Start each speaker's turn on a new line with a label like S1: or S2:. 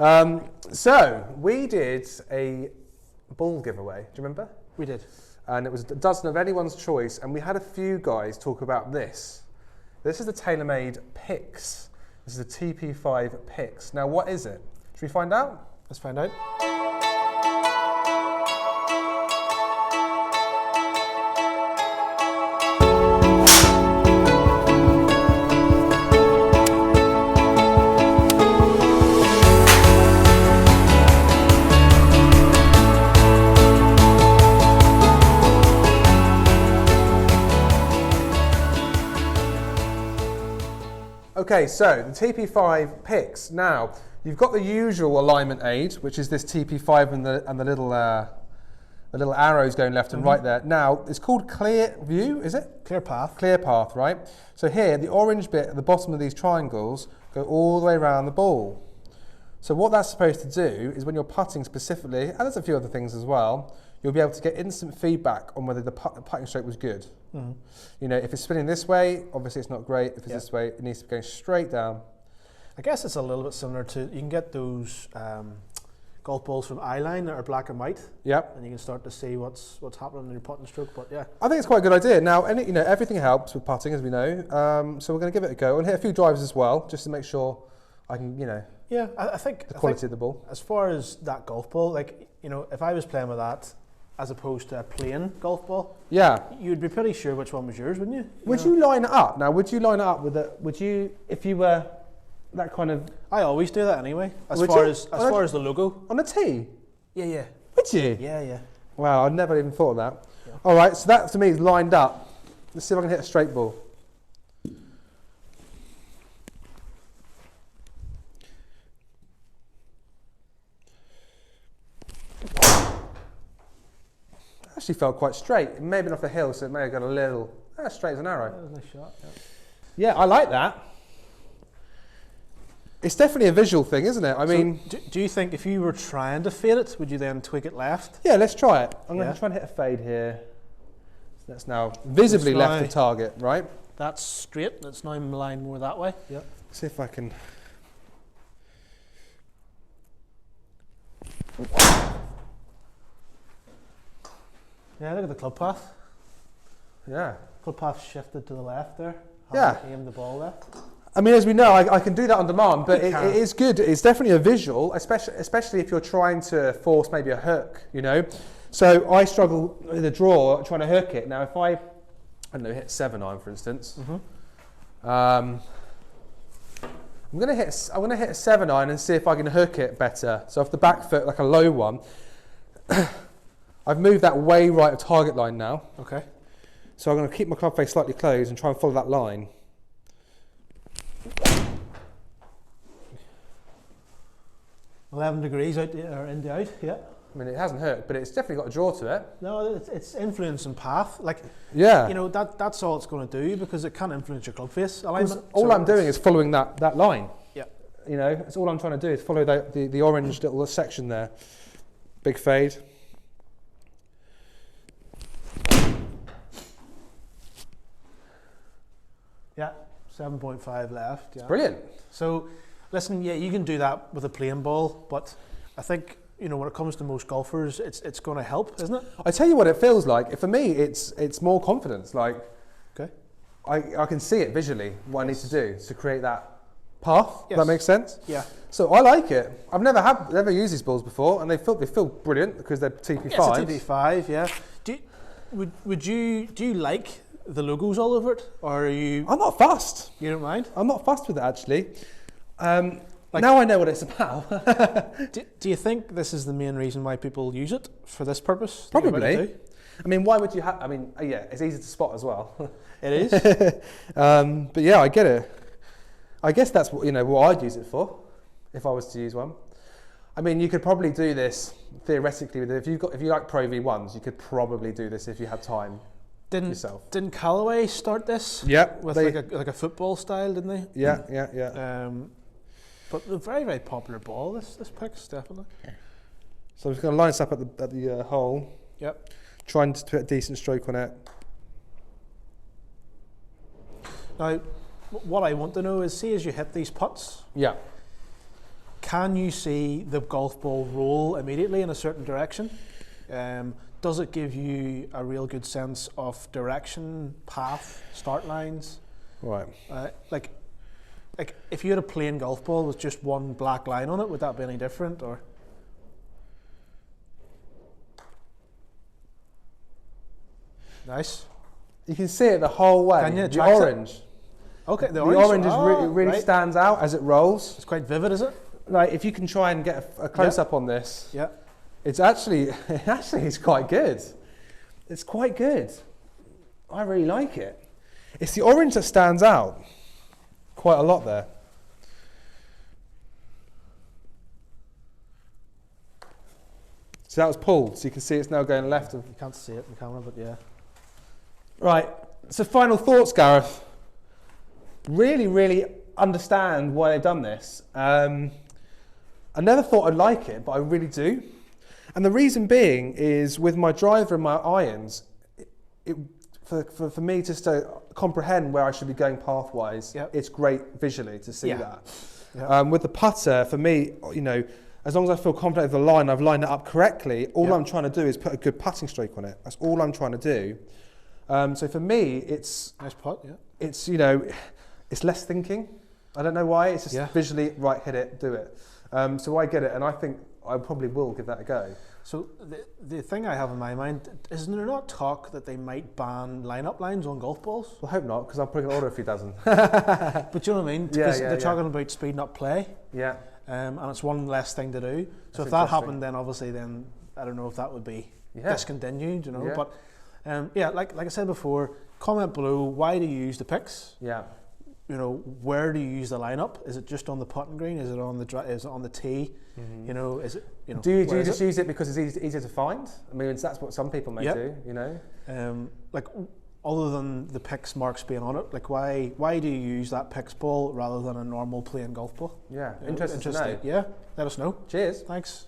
S1: So we did a ball giveaway. Do you remember?
S2: We did.
S1: And it was a dozen of anyone's choice, and we had a few guys talk about this. This is the Taylormade Pix. This is the TP5 Pix. Now, what is it? Should we find out?
S2: Let's find out.
S1: Okay, so the TP5 Pix. Now, you've got the usual alignment aid, which is this TP5 and the little arrows going left and right there. Now, it's called Clear View, is it?
S2: Clear Path.
S1: Clear Path, right? So here, the orange bit at the bottom of these triangles go all the way around the ball. So what that's supposed to do is when you're putting specifically, and there's a few other things as well, you'll be able to get instant feedback on whether the putting stroke was good. You know, if it's spinning this way, obviously it's not great. If it's this way, it needs to be going straight down.
S2: I guess it's a little bit similar to, you can get those golf balls from Eyeline that are black and white.
S1: Yep.
S2: And you can start to see what's happening in your putting stroke, but yeah.
S1: I think it's quite a good idea. Now, you know, everything helps with putting, as we know. So we're going to give it a go and hit a few drives as well, just to make sure I can, you know,
S2: yeah, I think
S1: the quality of the ball.
S2: As far as that golf ball, like, you know, if I was playing with that as opposed to a plain golf ball,
S1: yeah,
S2: you'd be pretty sure which one was yours, wouldn't you?
S1: Would you line it up? Now, would you line it up with it? Would you, if you were that kind of?
S2: I always do that anyway. As
S1: Would
S2: far
S1: you?
S2: as far as the logo.
S1: On a tee?
S2: Yeah.
S1: Would you?
S2: Yeah.
S1: Wow, I'd never even thought of that.
S2: Yeah.
S1: All right, so that to me is lined up. Let's see if I can hit a straight ball. Actually felt quite straight. It may have been off the hill, so it may have got a little straight as an arrow.
S2: That was a nice shot.
S1: Yeah, I like that. It's definitely a visual thing, isn't it? I mean,
S2: do you think if you were trying to fade it, would you then tweak it left?
S1: Yeah, let's try it. I'm going to try and hit a fade here. So that's now visibly left of target, right?
S2: That's straight. It's now aligned more that way. Yep.
S1: See if I can.
S2: Yeah, look at the club path.
S1: Yeah.
S2: Club path shifted to the left there.
S1: Yeah.
S2: Aim the ball there.
S1: I mean, as we know, I can do that on demand, but it is good. It's definitely a visual, especially if you're trying to force maybe a hook, you know. So I struggle with a draw trying to hook it. Now, if I don't know, hit 7-iron, for instance, I'm gonna hit a 7-iron and see if I can hook it better. So off the back foot, like a low one. I've moved that way right of target line now.
S2: Okay.
S1: So I'm going to keep my club face slightly closed and try and follow that line.
S2: $11 out or in the out, yeah.
S1: I mean, it hasn't hurt, but it's definitely got a draw to it.
S2: No, it's influencing path. Like,
S1: yeah,
S2: you know, that's all it's going to do because it can't influence your club face alignment.
S1: All I'm doing is following that line.
S2: Yeah.
S1: You know, that's all I'm trying to do is follow the orange little section there. Big fade.
S2: Yeah, 7.5 left. Yeah.
S1: Brilliant.
S2: So, listen, yeah, you can do that with a plain ball, but I think, you know, when it comes to most golfers, it's going to help, isn't it?
S1: I tell you what it feels like. For me, it's more confidence. Like,
S2: okay,
S1: I can see it visually what I need to do to create that path. Yes. That makes sense.
S2: Yeah.
S1: So I like it. I've never used these balls before, and they feel brilliant because they're TP5.
S2: Yeah, it's a TP5. Yeah. Do you like the logos all over it, or are you?
S1: I'm not fussed.
S2: You don't mind?
S1: I'm not fussed with it actually. Now I know what it's about.
S2: do you think this is the main reason why people use it for this purpose?
S1: Probably. I mean, why would you have? I mean, yeah, it's easy to spot as well.
S2: It is.
S1: But yeah, I get it. I guess that's what I'd use it for, if I was to use one. I mean, you could probably do this theoretically with if you like Pro V1s, you could probably do this if you had time. Didn't
S2: Callaway start this?
S1: Yeah,
S2: with like a football style, didn't they?
S1: Yeah.
S2: But a very, very popular ball. This Pix, definitely.
S1: So I'm just going to line this up at the hole.
S2: Yep.
S1: Trying to put a decent stroke on it.
S2: Now, what I want to know is, see as you hit these putts.
S1: Yeah.
S2: can you see the golf ball roll immediately in a certain direction? Does it give you a real good sense of direction, path, start lines?
S1: Right.
S2: Like if you had a plain golf ball with just one black line on it, would that be any different? Or nice.
S1: You can see it the whole way.
S2: Can you?
S1: The orange.
S2: Okay, the
S1: orange is really
S2: right.
S1: stands out as it rolls.
S2: It's quite vivid, is it?
S1: Like if you can try and get a close up on this,
S2: Yeah.
S1: it's actually it's quite good. It's quite good. I really like it. It's the orange that stands out quite a lot there. So that was pulled, so you can see it's now going left.
S2: You can't see it in the camera, but yeah.
S1: Right, so final thoughts, Gareth. Really, really understand why they've done this. I never thought I'd like it, but I really do. And the reason being is with my driver and my irons, for me just to comprehend where I should be going pathwise, it's great visually to see that. Yeah. With the putter, for me, you know, as long as I feel confident with the line, I've lined it up correctly, all I'm trying to do is put a good putting stroke on it. That's all I'm trying to do. So for me, it's...
S2: Nice putt, yeah.
S1: It's, you know, it's less thinking. I don't know why, it's just visually, right, hit it, do it. So I get it, and I think I probably will give that a go. So
S2: the thing I have in my mind, isn't there not talk that they might ban line-up lines on golf balls?
S1: Well, I hope not, because I'll probably order if he doesn't.
S2: But you know what I mean? Because they're talking about speeding up play.
S1: Yeah.
S2: And it's one less thing to do. So if that happened, then obviously I don't know if that would be discontinued, you know.
S1: Yeah.
S2: But like I said before, comment below, why do you use the Pix?
S1: Yeah.
S2: You know, where do you use the lineup? Is it just on the putting green? Is it on the tee? Mm-hmm. You know, is it? You know,
S1: do you just use it because it's easier to find? I mean, that's what some people may do. You know,
S2: like other than the Pix marks being on it, like why do you use that Pix ball rather than a normal plain golf ball?
S1: Yeah, interesting to know.
S2: Yeah, let us know.
S1: Cheers.
S2: Thanks.